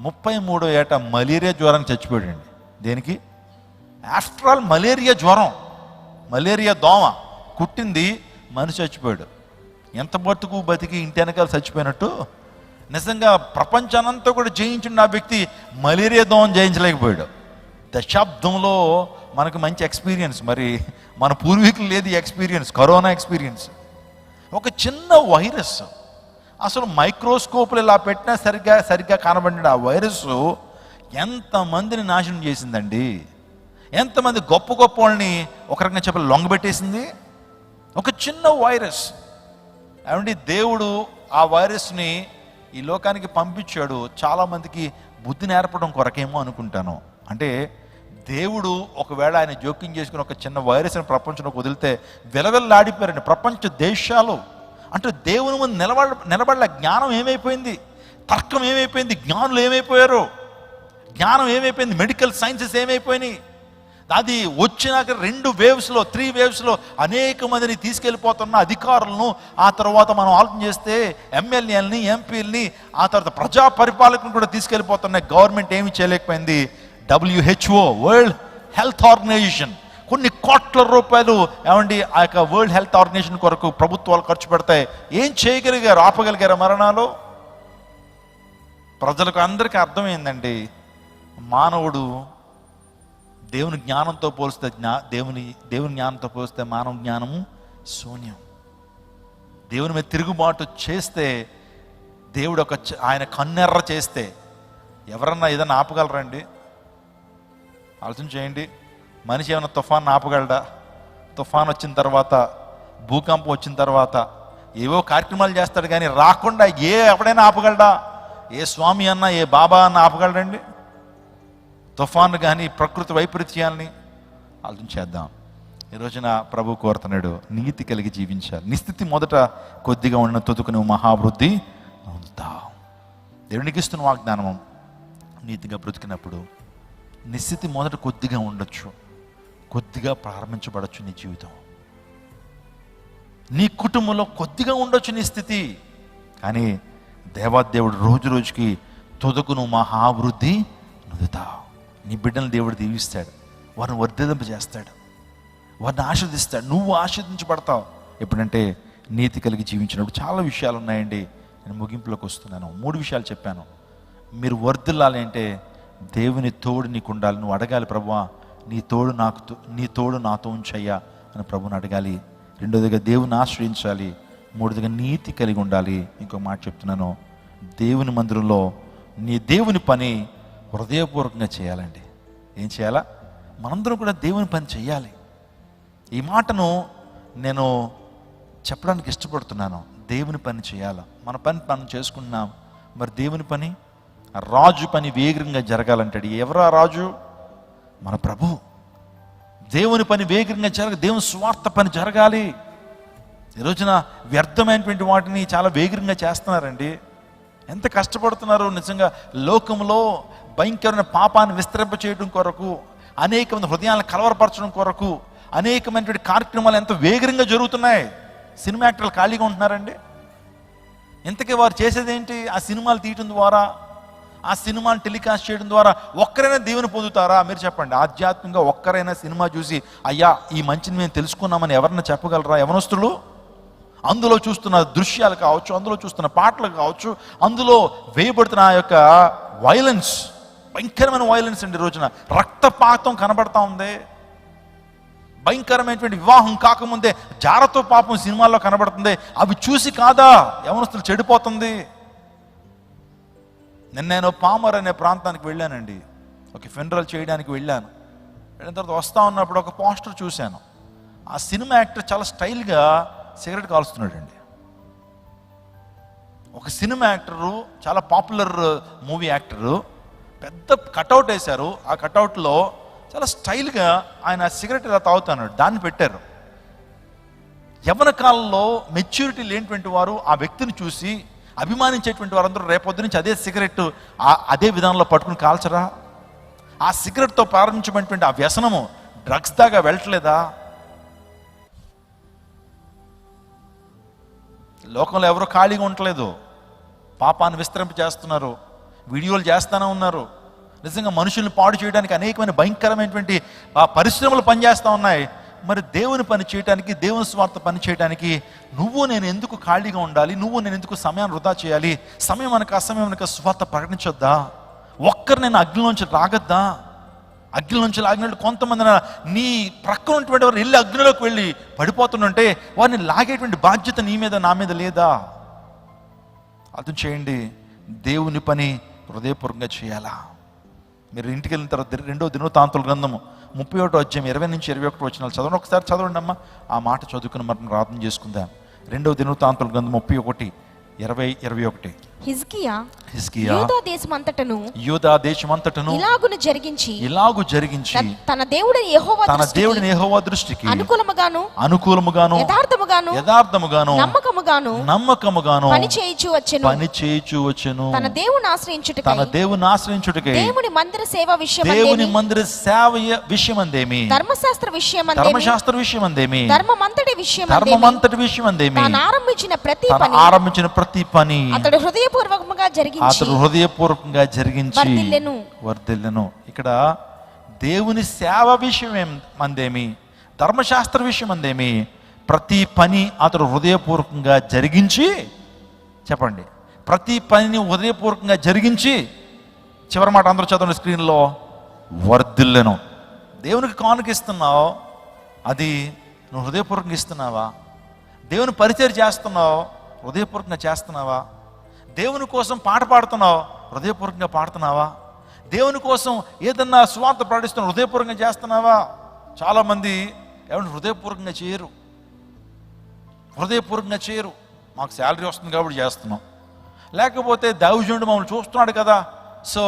33వ ఏట మలేరియా జ్వరానికి చచ్చిపోయాడండి. దేనికి? ఆఫ్టర్ ఆల్ మలేరియా జ్వరం, మలేరియా దోమ కుట్టింది, మనిషి చచ్చిపోయాడు. ఎంత బతికి ఇంటి వెనకాల చచ్చిపోయినట్టు నిజంగా ప్రపంచానంతా కూడా జయించిన ఆ వ్యక్తి మలేరియా దోమం జయించలేకపోయాడు. దశాబ్దంలో మనకు మంచి ఎక్స్పీరియన్స్, మరి మన పూర్వీకులు లేదు ఈ ఎక్స్పీరియన్స్, కరోనా ఎక్స్పీరియన్స్. ఒక చిన్న వైరస్, అసలు మైక్రోస్కోప్లు ఇలా పెట్టినా సరిగ్గా కనబడిన ఆ వైరస్ ఎంతమందిని నాశనం చేసిందండి. ఎంతమంది గొప్ప వాళ్ళని ఒక రకంగా చెప్పాలి లొంగబెట్టేసింది. ఒక చిన్న వైరస్. ఏమండి, దేవుడు ఆ వైరస్ని ఈ లోకానికి పంపించాడు చాలామందికి బుద్ధి నేర్పడం కొరకేమో అనుకుంటాను. అంటే దేవుడు ఒకవేళ ఆయన జోక్యం చేసుకుని ఒక చిన్న వైరస్ని ప్రపంచంలోకి వదిలితే విలవిల్లాడిపోయారండి ప్రపంచ దేశాలు. అంటే దేవుని ముందు నిలబడలే. జ్ఞానం ఏమైపోయింది, తర్కం ఏమైపోయింది, జ్ఞానులు ఏమైపోయారు, జ్ఞానం ఏమైపోయింది, మెడికల్ సైన్సెస్ ఏమైపోయినాయి. అది వచ్చినాక 2 వేవ్స్లో 3 వేవ్స్లో అనేక మందిని తీసుకెళ్ళిపోతున్న అధికారులను, ఆ తర్వాత మనం ఆలోచన చేస్తే ఎమ్మెల్యేలని, ఎంపీలని, ఆ తర్వాత ప్రజా పరిపాలకులను కూడా తీసుకెళ్ళిపోతున్నాయి. గవర్నమెంట్ ఏమి చేయలేకపోయింది. WHO వరల్డ్ హెల్త్ ఆర్గనైజేషన్ కొన్ని కోట్ల రూపాయలు ఏమండి ఆ యొక్క వరల్డ్ హెల్త్ ఆర్గనైజేషన్ కొరకు ప్రభుత్వాలు ఖర్చు పెడతాయి. ఏం చేయగలిగారు? ఆపగలిగారు మరణాలు? ప్రజలకు అందరికీ అర్థమైందండి, మానవుడు దేవుని జ్ఞానంతో పోలిస్తే దేవుని జ్ఞానంతో పోలిస్తే మానవ జ్ఞానము శూన్యం. దేవుని మీద తిరుగుబాటు చేస్తే, దేవుడు ఆయన కన్నెర్ర చేస్తే ఎవరన్నా ఏదన్నా ఆపగలరండి? ఆలోచన చేయండి. మనిషి ఏమైనా తుఫాన్ ఆపగలడా? తుఫాన్ వచ్చిన తర్వాత, భూకంపం వచ్చిన తర్వాత ఏవో కార్యక్రమాలు చేస్తాడు, కానీ రాకుండా ఎవడైనా ఆపగలడా? ఏ స్వామి అన్నా, ఏ బాబా అన్నా ఆపగలడండి తుఫాను కానీ ప్రకృతి వైపరీత్యాలని? ఆలోచన చేద్దాం. ఈ రోజున ప్రభు కోరుతున్నాడు, నీతి కలిగి జీవించాలి. నిస్థితి మొదట కొద్దిగా ఉన్న తుదుకు నువ్వు మహావృద్ధి పొందుతావు. దేవునికి ఇస్తున్న వాగ్దానము, నీతిగా బ్రతికినప్పుడు నిస్థితి మొదట కొద్దిగా ఉండొచ్చు, కొద్దిగా ప్రారంభించబడచ్చు నీ జీవితం. నీ కుటుంబంలో కొద్దిగా ఉండొచ్చు నీ స్థితి, కానీ దేవాదేవుడు రోజు రోజుకి తుదకు నువ్వు మహావృద్ధి పొందుతావు. నీ బిడ్డలను దేవుడు దీవిస్తాడు, వారిని వర్ధింపజేస్తాడు, వారిని ఆశీర్దిస్తాడు. నువ్వు ఆశీర్దించబడతావు ఎప్పుడంటే నీతి కలిగి జీవించినప్పుడు. చాలా విషయాలు ఉన్నాయండి, నేను ముగింపులోకి వస్తున్నాను. 3 విషయాలు చెప్పాను. మీరు వర్ధిల్లాలి అంటే దేవుని తోడు నీకు ఉండాలి. నువ్వు అడగాలి, ప్రభువా నీ తోడు నాతో ఉంచయ్యా అని ప్రభుని అడగాలి. 2వదిగా దేవుని ఆశ్రయించాలి. 3వదిగా నీతి కలిగి ఉండాలి. ఇంకో మాట చెప్తున్నాను, దేవుని మందిరంలో నీ దేవుని పని హృదయపూర్వకంగా చేయాలండి. ఏం చేయాలా? మనందరం కూడా దేవుని పని చేయాలి. ఈ మాటను నేను చెప్పడానికి ఇష్టపడుతున్నాను. దేవుని పని చేయాలా? మన పని మనం చేసుకున్నాం, మరి దేవుని పని, రాజు పని వేగంగా జరగాలంటాడు. ఎవరా రాజు? మన ప్రభు. దేవుని పని వేగంగా జరగాలి, దేవుని స్వార్థ పని జరగాలి. ఈ రోజున వ్యర్థమైనటువంటి వాటిని చాలా వేగంగా చేస్తున్నారండి. ఎంత కష్టపడుతున్నారు నిజంగా. లోకంలో భయంకరమైన పాపాన్ని విస్తరింప చేయడం కొరకు, అనేకమంది హృదయాలను కలవరపరచడం కొరకు అనేకమైనటువంటి కార్యక్రమాలు ఎంత వేగంగా జరుగుతున్నాయి. సినిమా యాక్టర్లు ఖాళీగా ఉంటున్నారండి. ఇంతకీ వారు చేసేది ఏంటి? ఆ సినిమాలు తీయడం ద్వారా, ఆ సినిమాను టెలికాస్ట్ చేయడం ద్వారా ఒక్కరైనా దేవుని పొందుతారా? మీరు చెప్పండి. ఆధ్యాత్మికంగా ఒక్కరైనా సినిమా చూసి అయ్యా ఈ మంచిని మేము తెలుసుకున్నామని ఎవరైనా చెప్పగలరా? యవనస్తులు అందులో చూస్తున్న దృశ్యాలు కావచ్చు, అందులో చూస్తున్న పాటలు కావచ్చు, అందులో వేయబడుతున్న ఆ యొక్క వైలెన్స్, భయంకరమైన వైలెన్స్ అండి. రోజున రక్తపాతం కనబడతా ఉంది. భయంకరమైనటువంటి వివాహం కాకముందే జారతో పాపం సినిమాల్లో కనబడుతుంది. అవి చూసి కాదా యవనస్తులు చెడిపోతుంది. నేను పామర్ అనే ప్రాంతానికి వెళ్ళానండి. ఒక ఫెనరల్ చేయడానికి వెళ్ళాను. వెళ్ళిన తర్వాత వస్తా ఉన్నప్పుడు ఒక పోస్టర్ చూశాను. ఆ సినిమా యాక్టర్ చాలా స్టైల్గా సిగరెట్ కాలుస్తున్నాడండి. ఒక సినిమా యాక్టరు, చాలా పాపులర్ మూవీ యాక్టరు, పెద్ద కటౌట్ వేశారు. ఆ కటౌట్లో చాలా స్టైల్గా ఆయన సిగరెట్ ఇలా తాగుతున్నాడు, దాన్ని పెట్టారు. యవ్వన కాలంలో మెచ్యూరిటీ లేనిటువంటి వారు ఆ వ్యక్తిని చూసి అభిమానించేటువంటి వారందరూ రేపొద్దు నుంచి అదే సిగరెట్ అదే విధానంలో పట్టుకుని కాల్చరా? ఆ సిగరెట్తో ప్రారంభించినటువంటి ఆ వ్యసనము డ్రగ్స్ దాకా వెళ్ళట్లేదా? లోకంలో ఎవరు ఖాళీగా ఉండట్లేదు, పాపాన్ని విస్తరింప చేస్తున్నారు, వీడియోలు చేస్తూనే ఉన్నారు. నిజంగా మనుషుల్ని పాడు చేయడానికి అనేకమైన భయంకరమైనటువంటి పరిశ్రమలు పనిచేస్తూ ఉన్నాయి. మరి దేవుని పని చేయడానికి, దేవుని స్వార్థ పని చేయడానికి నువ్వు నేను ఎందుకు ఖాళీగా ఉండాలి? నువ్వు నేను ఎందుకు సమయాన్ని వృధా చేయాలి? సమయం అనక అసమయం అనక స్వార్థ ప్రకటించొద్దా? ఒక్కరు నేను అగ్నిలోంచి రాగద్దా? అగ్నిలోంచి లాగినట్టు కొంతమంది నీ ప్రక్కన ఉన్నటువంటి వారు వెళ్ళి అగ్నిలోకి వెళ్ళి పడిపోతుంటే వారిని లాగేటువంటి బాధ్యత నీ మీద నా మీద లేదా? అర్థం చేయండి, దేవుని పని హృదయపూర్వకంగా చేయాలా? మీరు ఇంటికి వెళ్ళిన తర్వాత 2వ దినవృత్తాంతుల గ్రంథము 31వ అధ్యాయం 20 నుంచి 21 వచనాలు చదవండి. ఒకసారి చదవండి అమ్మా. ఆ మాట చదువుకుని మనం ప్రార్థన చేసుకుందాం. 2వ దినవృత్తాంతుల గ్రంథం 31, 20, 21. హిజ్కియా యూదా దేశమంతటను ఇలాగు జరిగించి తన దేవుడైన యెహోవా దృష్టికి అనుకూలముగాను యథార్థముగాను నమ్మకముగాను పని చేయుచు వచ్చెను. తన దేవుని ఆశ్రయించుటకై దేవుని మందిర సేవ విషయమందేమి ధర్మశాస్త్ర విషయమందేమి ధర్మమంతటి విషయమందేమి తాను ఆరంభించిన ప్రతి పని అతడు హృదయపూర్వకంగా జరిగించి వర్ధిల్లెను. ఇక్కడ దేవుని సేవ విషయం అందేమి, ధర్మశాస్త్ర విషయం అందేమి, ప్రతి పని అతడు హృదయపూర్వకంగా జరిగించి, చెప్పండి, ప్రతి పనిని హృదయపూర్వకంగా జరిగించి, చివరి మాట అందరూ చదవండి స్క్రీన్లో, వర్ధిల్లెను. దేవునికి కానుక ఇస్తున్నావు, అది నువ్వు హృదయపూర్వకంగా ఇస్తున్నావా? దేవుని పరిచయం చేస్తున్నావు, హృదయపూర్వకంగా చేస్తున్నావా? దేవుని కోసం పాట పాడుతున్నావు, హృదయపూర్వకంగా పాడుతున్నావా? దేవుని కోసం ఏదన్నా స్వార్థ ప్రకటిస్తున్నావు, హృదయపూర్వకంగా చేస్తున్నావా? చాలామంది ఎవరిని హృదయపూర్వకంగా చేయరు. మాకు శాలరీ వస్తుంది కాబట్టి చేస్తున్నాం, లేకపోతే దైవజనుడు మమ్మల్ని చూస్తున్నాడు కదా, సో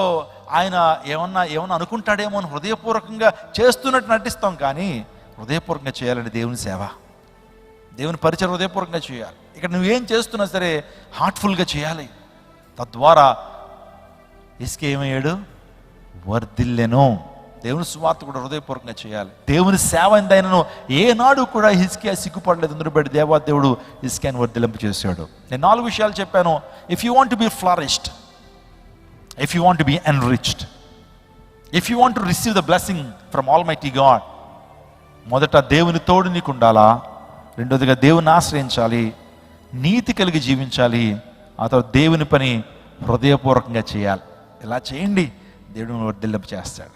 ఆయన ఏమన్నా అనుకుంటాడేమో అని హృదయపూర్వకంగా చేస్తున్నట్టు నటిస్తాం. కానీ హృదయపూర్వకంగా చేయాలండి దేవుని సేవ, దేవుని పరిచయం హృదయపూర్వకంగా చేయాలి. ఇక్కడ నువ్వేం చేస్తున్నా సరే హార్ట్ఫుల్గా చేయాలి. తద్వారా హిజ్కియా ఏమయ్యాడు? వర్ధిల్లెను. దేవుని సువార్త కూడా హృదయపూర్వకంగా చేయాలి. దేవుని సేవ ఎందైనను ఏనాడు కూడా హిజ్కియా సిగ్గుపడలేదు. ఎందుకంటే దేవాదేవుడు హిజ్కియాను వర్ధిల్లింప చేశాడు. నేను 4 విషయాలు చెప్పాను. If you want to be flourished, if you want to be enriched, if you want to receive the blessing from almighty God, మొదట దేవుని తోడు నీకు ఉండాలా, రెండోదిగా దేవుని ఆశ్రయించాలి, నీతి కలిగి జీవించాలి, ఆ తర్వాత దేవుని పని హృదయపూర్వకంగా చేయాలి. ఇలా చేయండి, దేవుడు వర్ధిల్లింప చేస్తాడు.